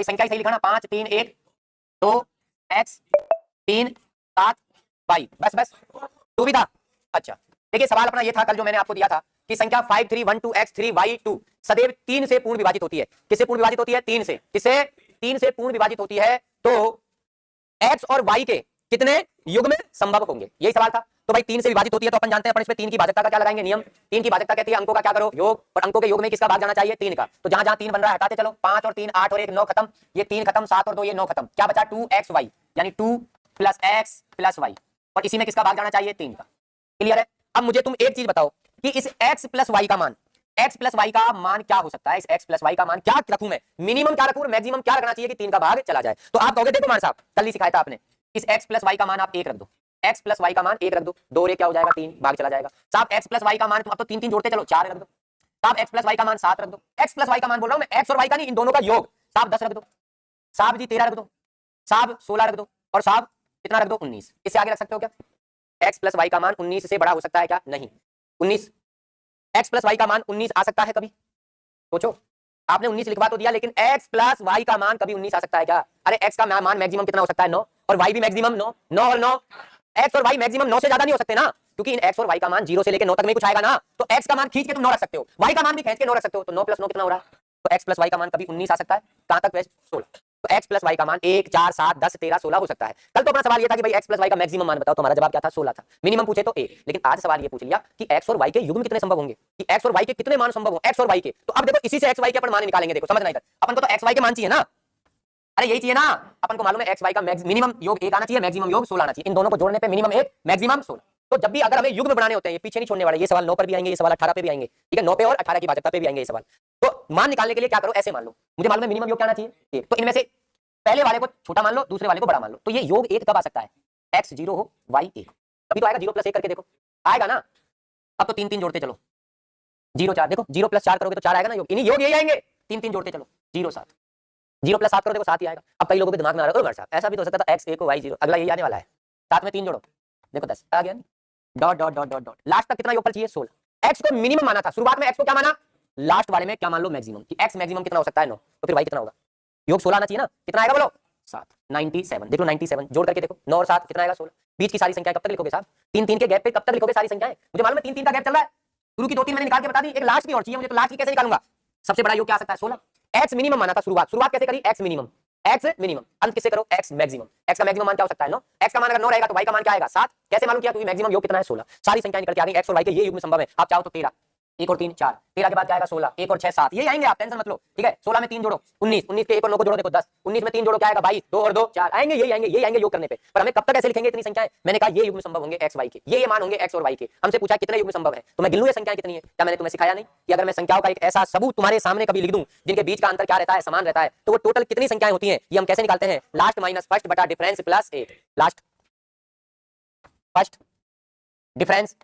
संख्या सही लिखा ना, 5 3 1 2 x 3 7 y, बस बस 2 भी था। अच्छा देखिए सवाल अपना ये था, कल जो मैंने आपको दिया था कि संख्या 5 3 1 2 x 3 y 2 सदैव 3 से पूर्ण विभाजित होती है। किससे पूर्ण विभाजित होती है? 3 से। किससे? 3 से पूर्ण विभाजित होती है। तो x और y के कितने युग्म संभव होंगे, यही सवाल था। तो भाई 3 से विभाजित होती है तो अपन जानते हैं, अपन इसमें 3 की भाजकता का क्या लगाएंगे नियम। 3 की भाजकता कहती है अंकों का क्या करो योग, और अंकों के योग में किसका भाग जाना चाहिए? 3 का। तो जहां जहां 3 बन रहा है हटाते चलो, 5 और 3 8 और 1 9 खत्म, ये 3 खत्म, 7 और 2 ये 9 खत्म, क्या बचा? 2xy, यानी 2 + x + y, और इसी में किसका भाग जाना चाहिए? 3 का। क्लियर है? अब मुझे तुम एक चीज बताओ कि इस x + y का मान, x + y का मान क्या हो सकता है? इस x + y का मान क्या रखूं मैं? मिनिमम क्या रखूं और मैक्सिमम क्या रखना चाहिए कि 3 का भाग चला जाए? तो आप कहोगे देखो मान साहब कल ही सिखाया था आपने, इस x + y का मान आप 1 रख दो, x + y का मान 1 रख दो, 2 रे क्या हो जाएगा? 3, भाग चला जाएगा। साहब x + y का मान तुम अब तो 3 3 जोड़ते चलो, 4 रख दो। साहब x + y का मान 7 रख दो। x + y का मान बोल रहा हूं मैं, x और y का नहीं, इन दोनों का योग। साहब 10 रख दो, साहब जी 13 रख दो, साहब 16 रख दो, और साहब कितना रख दो? 19। इससे आगे रख सकते हो क्या? x + y का मान 19 से बड़ा हो सकता है क्या? नहीं। 19, x + y का मान 19 आ सकता है कभी? सोचो, आपने 19 लिखवा तो दिया, लेकिन x + y का मान कभी 19 आ सकता है क्या? अरे x का मान मैक्सिमम कितना हो सकता है? 9, और y भी मैक्सिमम 9, 9 और 9, x और y मैक्सिमम 9 से ज्यादा नहीं हो सकते ना, क्योंकि इन x और y का मान 0 से लेकर 9 तक में कुछ आएगा ना। तो x का मान खींच के तुम 9 रख सकते हो, y का मान भी खींच के 9 रख सकते हो, तो 9 + 9 कितना हो रहा है? तो x + y का मान कभी 19 आ सकता है, कहां तक? 16। तो x + y का मान 1 4 7 10 13 16 हो सकता है। कल तो अपना सवाल ये था कि भाई x + y का मैक्सिमम मान बताओ, तो हमारा जवाब क्या था? 16 था। मिनिमम पूछे तो 1, लेकिन आज सवाल ये पूछ लिया कि x और y के युग्म कितने संभव होंगे, कि x और y के कितने मान संभव हो, x और y के। तो अब देखो इसी से x y के अपन मान निकालेंगे। देखो समझना इधर, अपन को तो x y के मान चाहिए ना, अरे यही चाहिए ना, अपन को मालूम है x y का मिनिमम योग 1 आना चाहिए, मैक्सिमम योग 16 आना चाहिए। इन दोनों को जोड़ने पे मिनिमम 1 मैक्सिमम 16। तो जब भी अगर हमें युग्म बनाने होते हैं, ये पीछे नहीं छोड़ने वाले, ये सवाल 9 पर भी आएंगे, ये सवाल 18 पे भी आएंगे, ठीक है? 9 पे और 18 की भाजकता पे भी आएंगे ये सवाल। तो मान निकालने के लिए क्या करो, ऐसे मान लो, मुझे मालूम है मिनिमम योग क्या आना चाहिए 1, तो इनमें से पहले वाले को छोटा मान लो, दूसरे वाले को बड़ा मान लो। तो ये योग 1 कब आ सकता है? x 0 हो y 1, तभी तो आएगा। 0 + 1 करके देखो, आएगा ना। अब तो 3 3 जोड़ते चलो, 0 4, देखो 0 + 4 करोगे तो 4 आएगा ना योग, इन्हीं योग यही आएंगे। 3 3 जोड़ते चलो, 0 7, 0 + 7 करो देखो 7 ही आएगा। अब कई लोगों के दिमाग में आ रहा है ओ साहब ऐसा भी तो हो सकता था x 1 y 0, अगला यही आने वाला है। साथ में 3 जोड़ो, देखो 10 आ गया। Dot dot dot dot dot, last तक कितना योगफल चाहिए? 16। x को मिनिमम माना था शुरुआत में, x को क्या माना? लास्ट वाले में क्या मान लो? मैक्सिमम, कि x मैक्सिमम कितना हो सकता है? 9, तो फिर y कितना होगा? योग 16 आना चाहिए ना, कितना आएगा बोलो? 7, 97। देख लो 97 जोड़ करके देखो, 9 और 7 कितना आएगा? 16। बीच की सारी संख्या कब तक लिखोगे साहब? 3 3 के गैप पे कब तक लिखोगे सारी संख्याएं? मुझे मालूम है 3 3 का गैप चल रहा है, शुरू की 2 3 मैंने निकाल के बता दी, एक लास्ट की और चाहिए मुझे, तो लास्ट की कैसे निकालूंगा? सबसे बड़ा योग क्या आ सकता है? 16। x मिनिमम माना था शुरुआत कैसे करी? x मिनिमम, अंत किससे करो? x maximum. x का मैक्सिमम मान क्या हो सकता है? 9। x का मान अगर 9 रहेगा तो y का मान क्या आएगा? 7। कैसे मालूम किया? क्योंकि मैक्सिमम योग कितना है? 16। सारी संख्याएं निकल के आ गई, x और y के ये युग्म संभव है। आप चाहो तो 13, 1 और 3 4, 13 के बाद क्या आएगा? 16, 1 और 6 7, ये आएंगे, आप टेंशन मत लो, ठीक है? 16 में 3 जोड़ो 19, 19 के 1 और 9 को जोड़ो देखो 10, 19 में 3 जोड़ो क्या आएगा? 22, 2 और 2 4, आएंगे यही आएंगे योग करने पे। पर हमें कब तक ऐसे लिखेंगे इतनी संख्याएं? मैंने कहा ये युग्म संभव होंगे x y के, ये मान होंगे x और y के। हमसे पूछा कितने युग्म संभव है, तो मैं गिन लूं ये संख्याएं कितनी है? क्या मैंने तुम्हें सिखाया नहीं कि अगर मैं संख्याओं का एक ऐसा सबूत तुम्हारे सामने कभी लिख दूं जिनके बीच का अंतर क्या रहता है? समान रहता है, तो वो टोटल कितनी संख्याएं होती हैं? ये हम कैसे निकालते हैं? लास्ट माइनस फर्स्ट बटा difference plus 1, last first difference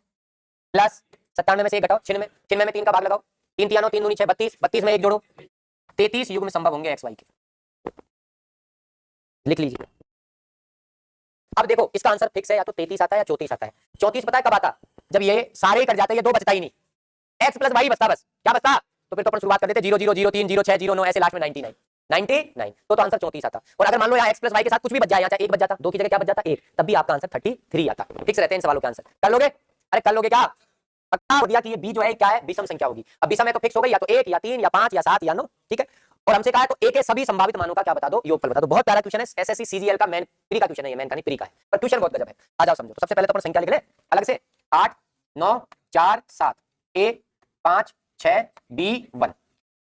plus 97 में से 1 घटाओ 96, 96 में 3 का भाग लगाओ, 3 3 9 3 दूनी 6 32, 32 में 1 जोड़ो, 33 युग्म संभव होंगे x y के। लिख लीजिए। अब देखो इसका आंसर फिक्स है, या तो 33 आता है या 34 आता है। 34 पता है कब आता? जब ये सारे कट जाते हैं, ये 2 बचता ही नहीं, x + y बचता, बस क्या बचता? तो फिर तो अपन शुरुआत कर देते 0 0 0 3 0 6 0 9 ऐसे लास्ट में 99, तो आंसर 34 आता। और अगर मान लो यहाँ x + y के साथ कुछ भी बच जाए, यहाँ चाहे 1 बच जाता, 2 की जगह क्या बच जाता? 1, तब भी आपका आंसर 33 आता। फिक्स रहते हैं इन सवालों के आंसर। कर लोगे? अरे कर लोगे क्या? पक्का हो दिया कि ये b जो है क्या है? विषम संख्या होगी। अब विषम है तो फिक्स हो गई, या तो 1 या 3 या 5 या 7 या 9, ठीक है? और हमसे कहा है तो a के सभी संभावित मानों का क्या बता दो? योगफल बता दो। बहुत प्यारा क्वेश्चन है, एसएससी सीजीएल का मेन प्री का क्वेश्चन है, ये मेन का नहीं प्री का है, पर क्वेश्चन बहुत गजब है। आ जाओ समझो। तो सबसे पहले तो अपन संख्या लिख ले अलग से, 8 9 4 7 a 5 6 b 1।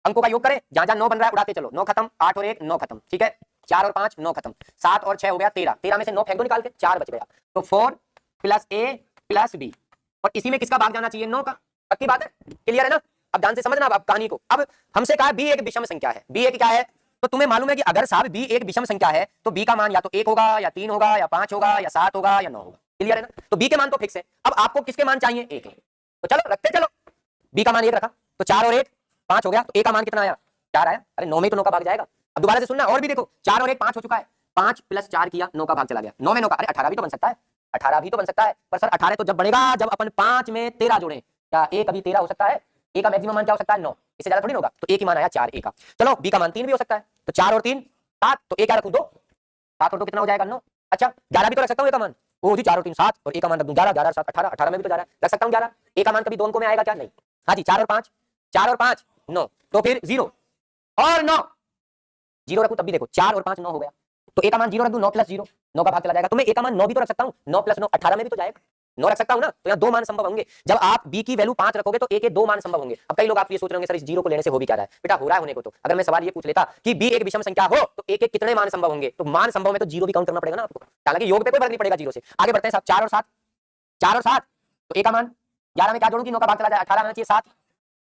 अंकों का योग करें, जहां जहां 9 बन रहा है उड़ाते चलो, 9 खत्म, 8 और 1 9 खत्म, ठीक है? 4 और 5 9 खत्म, 7 और 6 हो गया 13, 13 में से 9 फेंक दो निकाल के, 4 बच गया। तो 4 + a + b, और इसी में किसका भाग जाना चाहिए? 9 का। पक्की बात है, क्लियर है ना? अब ध्यान से समझना अब कहानी को। अब हमसे कहा b एक विषम संख्या है, b एक क्या है? तो तुम्हें मालूम है कि अगर साहब b एक विषम संख्या है तो b का मान या तो 1 होगा या 3 होगा या 5 होगा या 7 होगा या 9 होगा। क्लियर है ना? तो b के मान तो फिक्स है। अब आपको किसके मान चाहिए? 1 है, तो चलो रखते चलो। b का मान 1 रखा, तो 4 और 1 5 हो गया, तो a का मान कितना आया? 4 आया। अरे 9 में तो 9 का भाग जाएगा। अब दोबारा से सुनना, और भी देखो, 4 और 1 5 हो चुका है, 5 + 4 किया, 9 का भाग चला गया, 9 में 9 का, अरे 18 भी तो बन सकता है, 18 भी तो बन सकता है। पर सर 18 तो जब बनेगा जब अपन 5 में 13 जोड़ें। क्या a कभी 13 हो सकता है? a का मैक्सिमम मान क्या हो सकता है? 9, इससे ज्यादा थोड़ी होगा। तो a की मान आया 4 a का। चलो b का मान 3 भी हो सकता है, तो 4 और 3 7, तो ए क्या रखूं 2, 7 और 2 कितना हो जाएगा 9। अच्छा 11 भी तो रख सकता हूँ ए का मान, वो जी 4 और 3 7 और ए का मान रख दूं 11, 11 7 18, 18 में भी तो जा रहा है, रख सकता हूँ 11। ए का मान कभी 2 अंकों में आएगा क्या? नहीं। हाँ जी 4 और 5, 4 और 5 9, तो फिर 0 और 9, 0 रखूं तब भी देखो 4 और 5 9 हो गया, तो ए का मान 0 रख दूं, 9 प्लस 0 9 का भाग चला जाएगा, तो मैं ए का मान 9 भी तो रख सकता हूं, 9 प्लस 9 18 में भी तो जाएगा, 9 रख सकता हूं ना। तो यहाँ 2 मान संभव होंगे। जब आप b की वैल्यू 5 रखोगे तो a के 2 मान संभव होंगे। अब कई लोग आप ये सोच रहे होंगे सर इस 0 को लेने से हो भी क्या रहा है? बेटा हो रहा है होने को, तो अगर मैं सवाल ये पूछ लेता कि b एक विषम संख्या हो तो a के कितने मान संभव होंगे, तो मान संभव में तो 0 भी काउंट करना पड़ेगा ना आपको। हालांकि योग पे कोई फर्क नहीं पड़ेगा 0 से। आगे बढ़ते हैं साहब, 4 और 7, 4 और 7 तो a का मान 11 में क्या जोड़ूं कि 9 का भाग चला जाए, 18 आना चाहिए 7,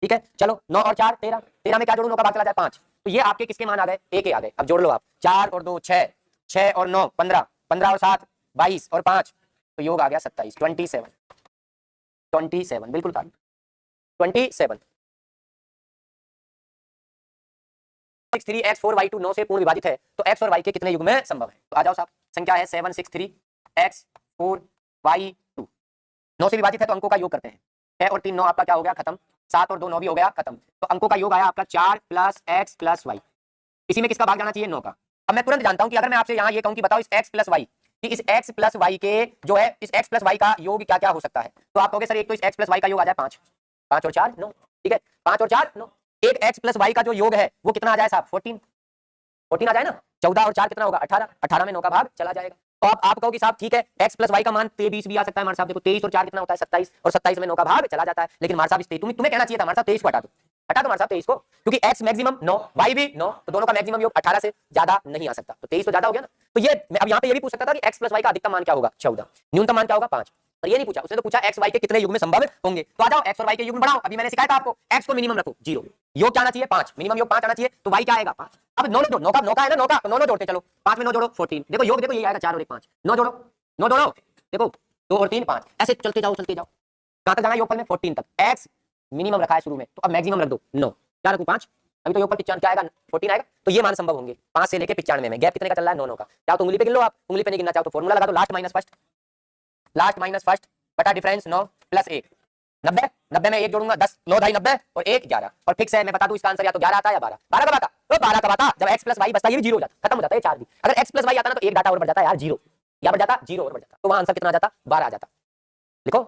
ठीक है। चलो 9 और 4 13, 13 में क्या जोड़ूं 9 का भाग चला जाए 5, तो ये आपके किसके मान आ गए? a के आ गए। अब जोड़ लो आप, 4 और 2 6, 6 और 9 15, 15 और 7 22 और 5, तो योग आ गया 27, 27 27 बिल्कुल 27। 663x4y2 9 से पूर्ण विभाजित है तो x और y के कितने युग में संभव है? तो आ जाओ साहब, संख्या है 763x4y2, 9 से विभाजित है तो अंकों का योग करते हैं। 6 और 3 9 आपका क्या हो गया खत्म, 7 और 2 9 भी हो गया खत्म, तो अंकों का योग आया आपका 4 + x + y। इसी में किसका भाग जाना चाहिए? 9 का। अब मैं तुरंत जानता हूं कि अगर मैं आपसे यहां ये कहूं कि बताओ इस x + y कि इस x + y के जो है इस x + y का योग क्या क्या हो सकता है, तो आप कहोगे सर एक तो इस x + y का योग आ जाए 5, 5 और 4 9, ठीक है 5 और 4 9, एक x + y का जो योग है वो कितना आ जाए साहब 14, 14 आ जाए ना, 14 और 4 कितना होगा 18, 18 में 9 का भाग चला जाएगा। तो आप कहो कि साहब ठीक है x + y का मान 23 भी आ सकता है मार साहब, देखो 23 और 4 कितना होता है 27 और 27 में 9 का भाग चला जाता है, लेकिन मार साहब इस तुम्हें कहना चाहिए था मार साहब 23 को हटा दो, हटा दो मार साहब 23 को, क्योंकि x मैक्सिमम 9 y भी 9, तो दोनों का मैक्सिमम योग 18 से ज्यादा नहीं आ सकता, तो 23 तो ज्यादा हो गया ना। तो ये मैं अब यहाँ पे ये भी पूछ सकता था कि x + y का अधिकतम मान क्या होगा 14, न्यूनतम मान क्या होगा 5, पर ये नहीं पूछा, उसने तो पूछा x y के कितने युग में संभव होंगे। तो आ जाओ x और y के युग में बढ़ाओ, अभी मैंने सिखाया था आपको x को मिनिमम रखो 0, योग क्या आना चाहिए 5, मिनिमम योग 5 आना चाहिए, तो y क्या आएगा 5। अब 9 जोड़ो, 9 का है ना 9 का, तो 9 जोड़ते चलो, 5 में 9 जोड़ो 14, देखो योग देखो ये आएगा 4 और 1 5, 9 जोड़ो 9 जोड़ो देखो 2 और 3 5, ऐसे चलते जाओ कहां तक जाना है योगफल में 14 तक, x मिनिमम रखा है शुरू में, तो अब मैक्सिमम रख दो 9, क्या रखूं 5, अभी तो योगफल 95 क्या आएगा 14 आएगा, तो ये मान संभव होंगे 5 से लेके 95 में, गैप कितने का चल रहा है 9 9 का, चाहो तो उंगली पे गिन लो आप, उंगली पे नहीं गिनना चाहो तो फॉर्मूला लगा दो, लास्ट माइनस फर्स्ट बटा डिफरेंस 9 + 1 90, 90 में 1 जोड़ूंगा 10 9 ढाई 90 और 1 11, और फिक्स है मैं बता दूं इसका आंसर या तो 11 आता है या 12, 12 कब आता, तो 12 कब आता जब x + y बचता, ये भी 0 हो जाता, खत्म हो जाता है 4 भी, अगर x + y आता ना तो 1 डाटा और बढ़ जाता यार 0, या बढ़ जाता 0 और बढ़ जाता, तो वहां आंसर कितना आ जाता 12 आ जाता। लिखो